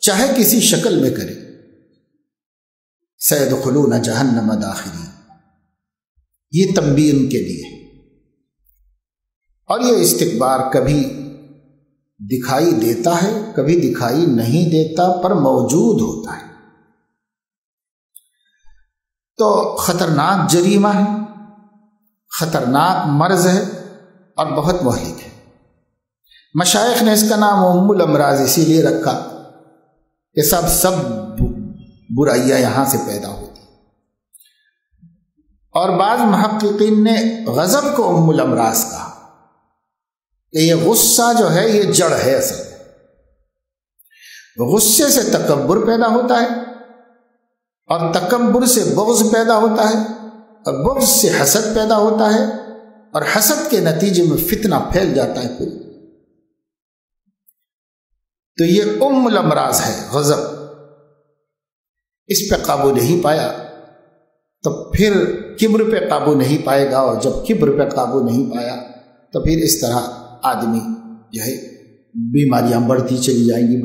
چاہے کسی شکل میں کرے، سیدخلون جہنم داخلین. یہ تنبیہ ان کے لیے ہے. اور یہ استکبار کبھی دکھائی دیتا ہے، کبھی دکھائی نہیں دیتا، پر موجود ہوتا ہے. تو خطرناک جریمہ ہے، خطرناک مرض ہے، اور بہت مہلک ہے. مشائخ نے اس کا نام ام الامراض اسی لیے رکھا کہ سب برائیاں یہاں سے پیدا ہوتی. اور بعض محققین نے غضب کو ام الامراض کہا کہ یہ غصہ جو ہے یہ جڑ ہے. اصل غصے سے تکبر پیدا ہوتا ہے اور تکبر سے بغض پیدا ہوتا ہے اور بغض سے حسد پیدا ہوتا ہے اور حسد کے نتیجے میں فتنہ پھیل جاتا ہے پھر. تو یہ ام الامراض ہے غضب. اس پہ قابو نہیں پایا تو پھر کبر پہ قابو نہیں پائے گا، اور جب کبر پہ قابو نہیں پایا تو پھر اس طرح آدمی جو ہے بیماریاں بڑھتی چلی جائیں گی.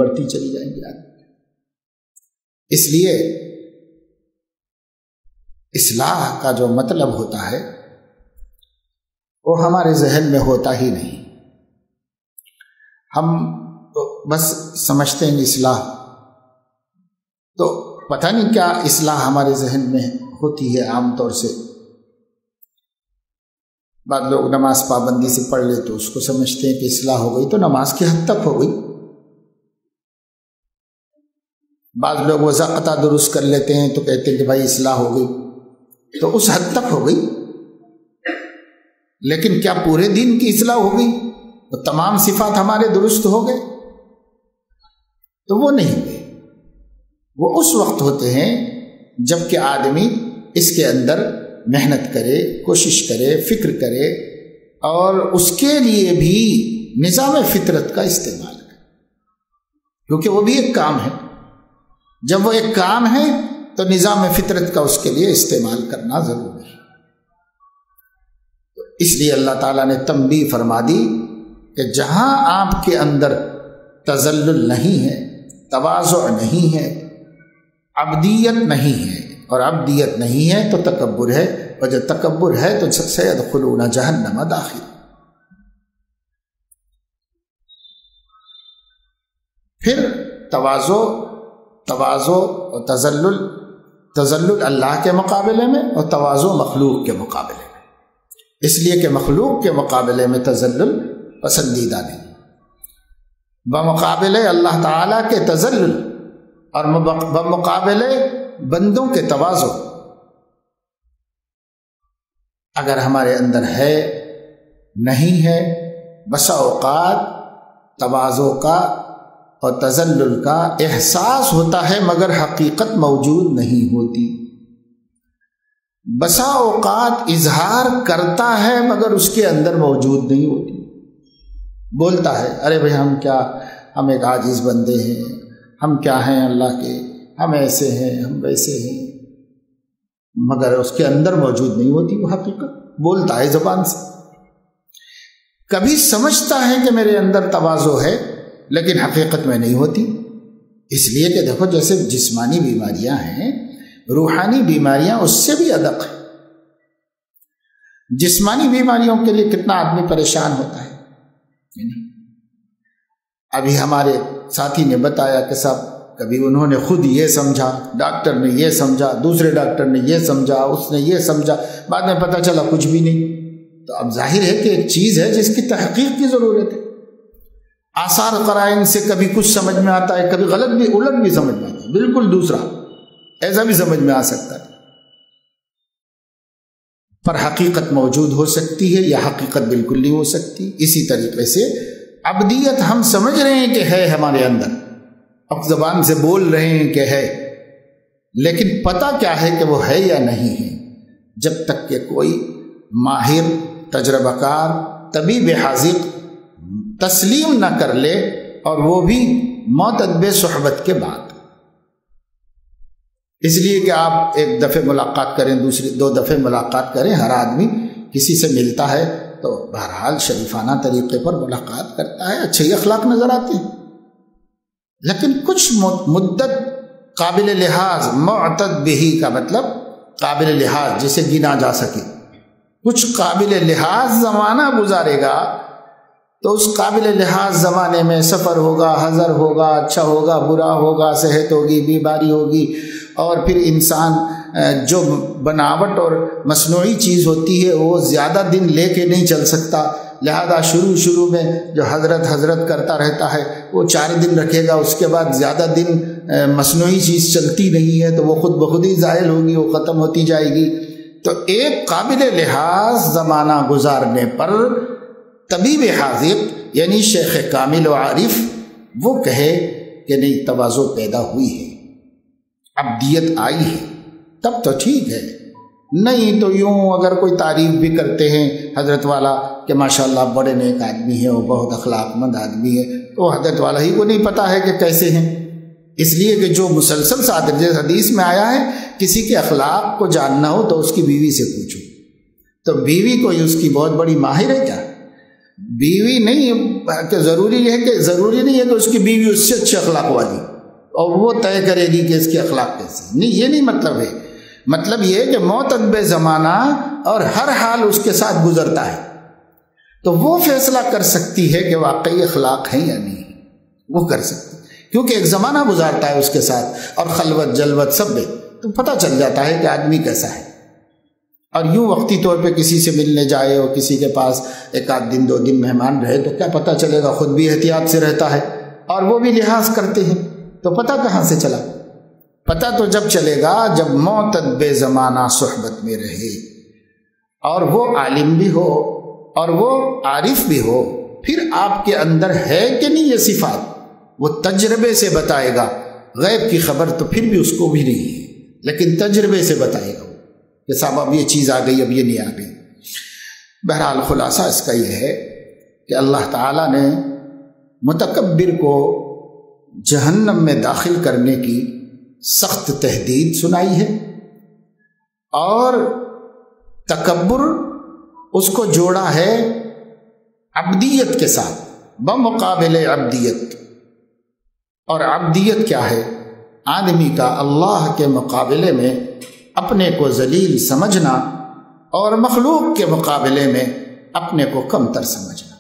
اس لیے اصلاح کا جو مطلب ہوتا ہے وہ ہمارے ذہن میں ہوتا ہی نہیں. ہم تو بس سمجھتے ہیں اصلاح، تو پتہ نہیں کیا اصلاح ہمارے ذہن میں ہوتی ہے. عام طور سے بعض لوگ نماز پابندی سے پڑھ لے تو اس کو سمجھتے ہیں کہ اصلاح ہو گئی، تو نماز کی حد تک ہو گئی. بعض لوگ وضع قطع درست کر لیتے ہیں تو کہتے ہیں کہ بھائی اصلاح ہو گئی، تو اس حد تک ہو گئی. لیکن کیا پورے دین کی اصلاح ہو گئی؟ تو تمام صفات ہمارے درست ہو گئے؟ تو وہ نہیں ہوئے. وہ اس وقت ہوتے ہیں جب کہ آدمی اس کے اندر محنت کرے، کوشش کرے، فکر کرے اور اس کے لیے بھی نظام فطرت کا استعمال کرے، کیونکہ وہ بھی ایک کام ہے. جب وہ ایک کام ہے تو نظام فطرت کا اس کے لیے استعمال کرنا ضروری ہے. اس لیے اللہ تعالیٰ نے تنبیہ فرما دی کہ جہاں آپ کے اندر تذلل نہیں ہے، تواضع نہیں ہے، عبدیت نہیں ہے، اور عبدیت نہیں ہے تو تکبر ہے، اور جب تکبر ہے تو سیدخلون جہنم داخل. پھر تواضع اور تذلل اللہ کے مقابلے میں اور تواضع مخلوق کے مقابلے میں. اس لیے کہ مخلوق کے مقابلے میں تذلل پسندیدہ نہیں، بمقابلے اللہ تعالیٰ کے تذلل اور بمقابلے بندوں کے تواضع اگر ہمارے اندر ہے نہیں ہے. بسا اوقات تواضع کا اور تذلل کا احساس ہوتا ہے مگر حقیقت موجود نہیں ہوتی. بسا اوقات اظہار کرتا ہے مگر اس کے اندر موجود نہیں ہوتی. بولتا ہے ارے بھائی ہم ایک عاجز بندے ہیں، ہم کیا ہیں اللہ کے، ہم ایسے ہیں، ہم ویسے ہیں، مگر اس کے اندر موجود نہیں ہوتی وہ حقیقت. بولتا ہے زبان سے، کبھی سمجھتا ہے کہ میرے اندر تواضع ہے لیکن حقیقت میں نہیں ہوتی. اس لیے کہ دیکھو جیسے جسمانی بیماریاں ہیں، روحانی بیماریاں اس سے بھی ادق ہیں. جسمانی بیماریوں کے لیے کتنا آدمی پریشان ہوتا ہے. ابھی ہمارے ساتھی نے بتایا کہ صاحب کبھی انہوں نے خود یہ سمجھا، ڈاکٹر نے یہ سمجھا، دوسرے ڈاکٹر نے یہ سمجھا، اس نے یہ سمجھا، بعد میں پتہ چلا کچھ بھی نہیں. تو اب ظاہر ہے کہ ایک چیز ہے جس کی تحقیق کی ضرورت ہے. آثار قرائن سے کبھی کچھ سمجھ میں آتا ہے، کبھی غلط بھی الٹ بھی سمجھ میں آتا ہے، بالکل دوسرا ایسا بھی سمجھ میں آ سکتا ہے. پر حقیقت موجود ہو سکتی ہے یا حقیقت بالکل نہیں ہو سکتی. اسی طریقے سے عبدیت ہم سمجھ رہے ہیں کہ ہے ہمارے اندر، اب زبان سے بول رہے ہیں کہ ہے، لیکن پتہ کیا ہے کہ وہ ہے یا نہیں ہے. جب تک کہ کوئی ماہر، تجربہ کار، طبیب حاذق تسلیم نہ کر لے، اور وہ بھی معتدب صحبت کے بعد. اس لیے کہ آپ ایک دفعہ ملاقات کریں، دوسری 2 دفعہ ملاقات کریں، ہر آدمی کسی سے ملتا ہے تو بہرحال شریفانہ طریقے پر ملاقات کرتا ہے، اچھے اخلاق نظر آتے ہیں. لیکن کچھ مدت قابل لحاظ، معتد بہی کا مطلب قابل لحاظ جسے گنا جا سکے، کچھ قابل لحاظ زمانہ گزارے گا تو اس قابل لحاظ زمانے میں سفر ہوگا، حضر ہوگا، اچھا ہوگا، برا ہوگا، صحت ہوگی، بیماری ہوگی، اور پھر انسان جو بناوٹ اور مصنوعی چیز ہوتی ہے وہ زیادہ دن لے کے نہیں چل سکتا. لہذا شروع میں جو حضرت کرتا رہتا ہے وہ 4 دن رکھے گا، اس کے بعد زیادہ دن مصنوعی چیز چلتی نہیں ہے تو وہ خود بخود ہی زائل ہوگی، وہ ختم ہوتی جائے گی۔ تو ایک قابل لحاظ زمانہ گزارنے پر طبیب حاذق یعنی شیخ کامل و عارف وہ کہے کہ نہیں تواضع پیدا ہوئی ہے، عبدیت آئی ہے، تب تو ٹھیک ہے، نہیں تو یوں اگر کوئی تعریف بھی کرتے ہیں حضرت والا کہ ماشاءاللہ بڑے نیک آدمی ہے، وہ بہت اخلاق مند آدمی ہے، تو حضرت والا ہی کو نہیں پتہ ہے کہ کیسے ہیں، اس لیے کہ جو مسلسل صادر جیسے حدیث میں آیا ہے کسی کے اخلاق کو جاننا ہو تو اس کی بیوی سے پوچھو۔ تو بیوی کوئی اس کی بہت بڑی ماہر ہے کیا؟ بیوی نہیں کہ ضروری نہیں ہے کہ اس کی بیوی اس سے اچھے اخلاق والی اور وہ طے کرے گی کہ اس کے اخلاق کیسے، نہیں، یہ نہیں مطلب ہے۔ مطلب یہ کہ معتدب زمانہ اور ہر حال اس کے ساتھ گزرتا ہے تو وہ فیصلہ کر سکتی ہے کہ واقعی اخلاق ہیں یا نہیں، وہ کر سکتی، کیونکہ ایک زمانہ گزارتا ہے اس کے ساتھ اور خلوت جلوت سب میں، تو پتہ چل جاتا ہے کہ آدمی کیسا ہے۔ اور یوں وقتی طور پہ کسی سے ملنے جائے اور کسی کے پاس ایک آدھ دن 2 دن مہمان رہے تو کیا پتہ چلے گا، خود بھی احتیاط سے رہتا ہے اور وہ بھی لحاظ کرتے ہیں، تو پتہ کہاں سے چلا؟ پتہ تو جب چلے گا جب معتدب زمانہ صحبت میں رہے اور وہ عالم بھی ہو اور وہ عارف بھی ہو، پھر آپ کے اندر ہے کہ نہیں یہ صفات، وہ تجربے سے بتائے گا۔ غیب کی خبر تو پھر بھی اس کو بھی نہیں ہے، لیکن تجربے سے بتائے گا کہ صاحب اب یہ چیز آ گئی، اب یہ نہیں آ گئی۔ بہرحال خلاصہ اس کا یہ ہے کہ اللہ تعالیٰ نے متکبر کو جہنم میں داخل کرنے کی سخت تہدید سنائی ہے اور تکبر اس کو جوڑا ہے عبدیت کے ساتھ، بمقابل عبدیت۔ اور عبدیت کیا ہے؟ آدمی کا اللہ کے مقابلے میں اپنے کو ذلیل سمجھنا اور مخلوق کے مقابلے میں اپنے کو کمتر سمجھنا۔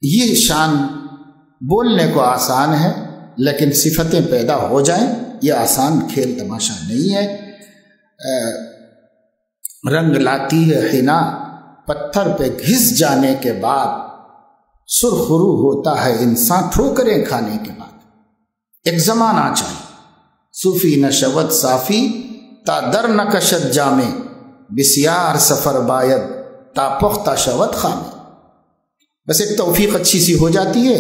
یہ شان بولنے کو آسان ہے لیکن صفتیں پیدا ہو جائیں یہ آسان کھیل تماشا نہیں ہے۔ رنگ لاتی ہے حنا پتھر پہ گھس جانے کے بعد، سرخرو ہوتا ہے انسان ٹھوکریں کھانے کے بعد۔ ایک زمانہ چاہیے صوفی نشوت صافی تا در نکشت جامے، بسیار سفر باید تا پختہ شوت خامے۔ بس ایک توفیق اچھی سی ہو جاتی ہے،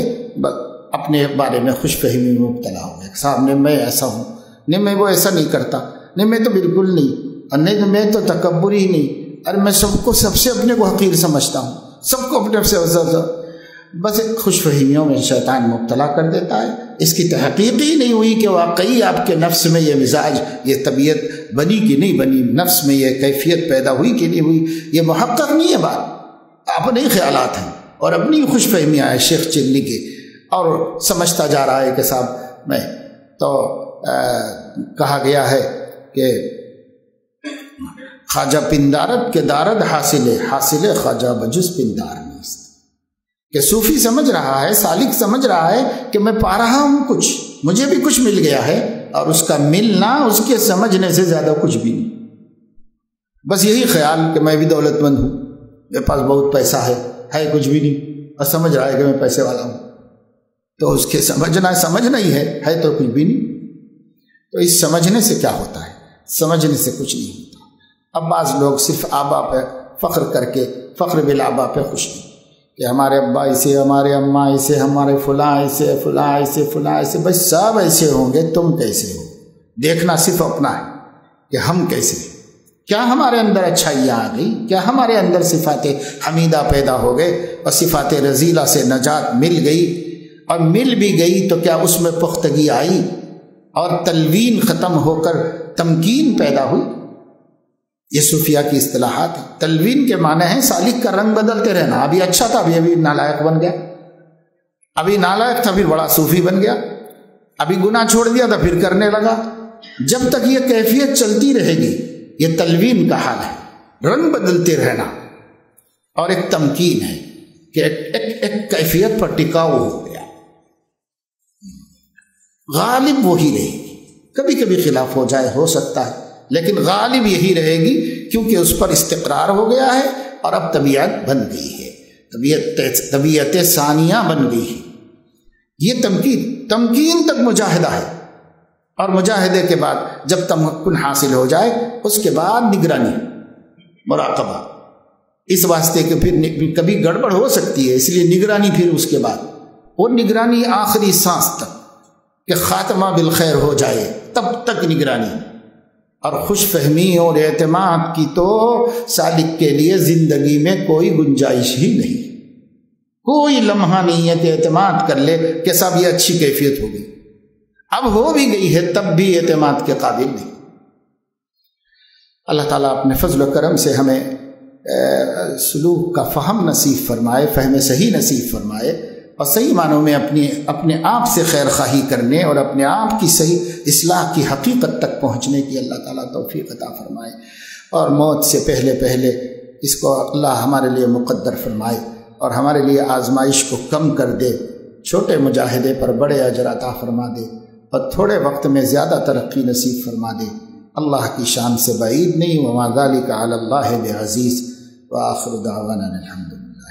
اپنے بارے میں خوش فہمی میں مبتلا ہو گیا، صاحب نے میں ایسا ہوں، نہیں میں وہ ایسا نہیں کرتا، نہیں میں تو بالکل نہیں، اور نہیں میں تو تکبر ہی نہیں، اور میں سب سے اپنے کو حقیر سمجھتا ہوں، سب کو اپنے سے بس ایک خوش فہمیوں میں شیطان مبتلا کر دیتا ہے۔ اس کی تحقیق ہی نہیں ہوئی کہ واقعی آپ کے نفس میں یہ مزاج، یہ طبیعت بنی کہ نہیں بنی، نفس میں یہ کیفیت پیدا ہوئی کہ نہیں ہوئی، یہ محقق نہیں ہے بات، اپنے ہی خیالات ہیں اور اپنی ہی خوش فہمیاں ہیں شیخ چلی کے، اور سمجھتا جا رہا ہے کہ صاحب میں تو کہا گیا ہے کہ خواجہ پندارت کے دارد حاصل خواجہ بجز پندار نیست، کہ صوفی سمجھ رہا ہے، سالک سمجھ رہا ہے کہ میں پا رہا ہوں کچھ، مجھے بھی کچھ مل گیا ہے، اور اس کا ملنا اس کے سمجھنے سے زیادہ کچھ بھی نہیں۔ بس یہی خیال کہ میں بھی دولت مند ہوں، میرے پاس بہت پیسہ ہے کچھ بھی نہیں، اور سمجھ رہا ہے کہ میں پیسے والا ہوں، تو اس کے سمجھنا ہی ہے تو کچھ بھی نہیں۔ تو اس سمجھنے سے کیا ہوتا ہے؟ سمجھنے سے کچھ نہیں ہوتا۔ اب بعض لوگ صرف آبا پہ فخر کر کے، فخر بالآبا پہ خوش ہیں کہ ہمارے ابا ایسے، ہمارے اماں ایسے، ہمارے فلاں ایسے، فلاں ایسے، فلاں ایسے، بس سب ایسے ہوں گے، تم کیسے ہو؟ دیکھنا صرف اپنا ہے کہ ہم کیسے ہیں، کیا ہمارے اندر اچھائیاں آ گئی، کیا ہمارے اندر صفات حمیدہ پیدا ہو گئے اور صفات رذیلہ سے نجات مل گئی، اور مل بھی گئی تو کیا اس میں پختگی آئی اور تلوین ختم ہو کر تمکین پیدا ہوئی؟ یہ صوفیہ کی اصطلاحات ہیں۔ تلوین کے معنی ہیں سالک کا رنگ بدلتے رہنا، ابھی اچھا تھا ابھی نالائق بن گیا، ابھی نالائق تھا پھر بڑا صوفی بن گیا، ابھی گناہ چھوڑ دیا تھا پھر کرنے لگا۔ جب تک یہ کیفیت چلتی رہے گی یہ تلوین کا حال ہے، رنگ بدلتے رہنا، اور ایک تمکین ہے کہ ایک کیفیت پر ٹکاؤ ہو گیا، غالب وہی رہے گی، کبھی کبھی خلاف ہو جائے، ہو سکتا ہے، لیکن غالب یہی رہے گی کیونکہ اس پر استقرار ہو گیا ہے اور اب طبیعت بن گئی ہے، طبیعت ثانیہ بن گئی ہے۔ یہ تمکین تمکین تک مجاہدہ ہے، اور مجاہدے کے بعد جب تمکن حاصل ہو جائے اس کے بعد نگرانی، مراقبہ، اس واسطے کہ پھر کبھی گڑبڑ ہو سکتی ہے، اس لیے نگرانی پھر اس کے بعد، اور نگرانی آخری سانس تک کہ خاتمہ بالخیر ہو جائے تب تک نگرانی۔ اور خوش فہمی اور اعتماد کی تو سالک کے لیے زندگی میں کوئی گنجائش ہی نہیں، کوئی لمحہ نہیں ہے کہ اعتماد کر لے کہ صاحب یہ اچھی کیفیت ہوگی، اب ہو بھی گئی ہے تب بھی اعتماد کے قابل نہیں۔ اللہ تعالیٰ اپنے فضل و کرم سے ہمیں سلوک کا فہم نصیب فرمائے، فہم صحیح نصیب فرمائے، اور صحیح معنوں میں اپنے آپ سے خیر خواہی کرنے اور اپنے آپ کی صحیح اصلاح کی حقیقت تک پہنچنے کی اللہ تعالیٰ توفیق عطا فرمائے، اور موت سے پہلے پہلے اس کو اللہ ہمارے لیے مقدر فرمائے اور ہمارے لیے آزمائش کو کم کر دے، چھوٹے مجاہدے پر بڑے اجر عطا فرما دے، اور تھوڑے وقت میں زیادہ ترقی نصیب فرما دے۔ اللہ کی شان سے بعید نہیں، وما ذلک علی اللہ بعزیز، وآخر دعوانا الحمدللہ۔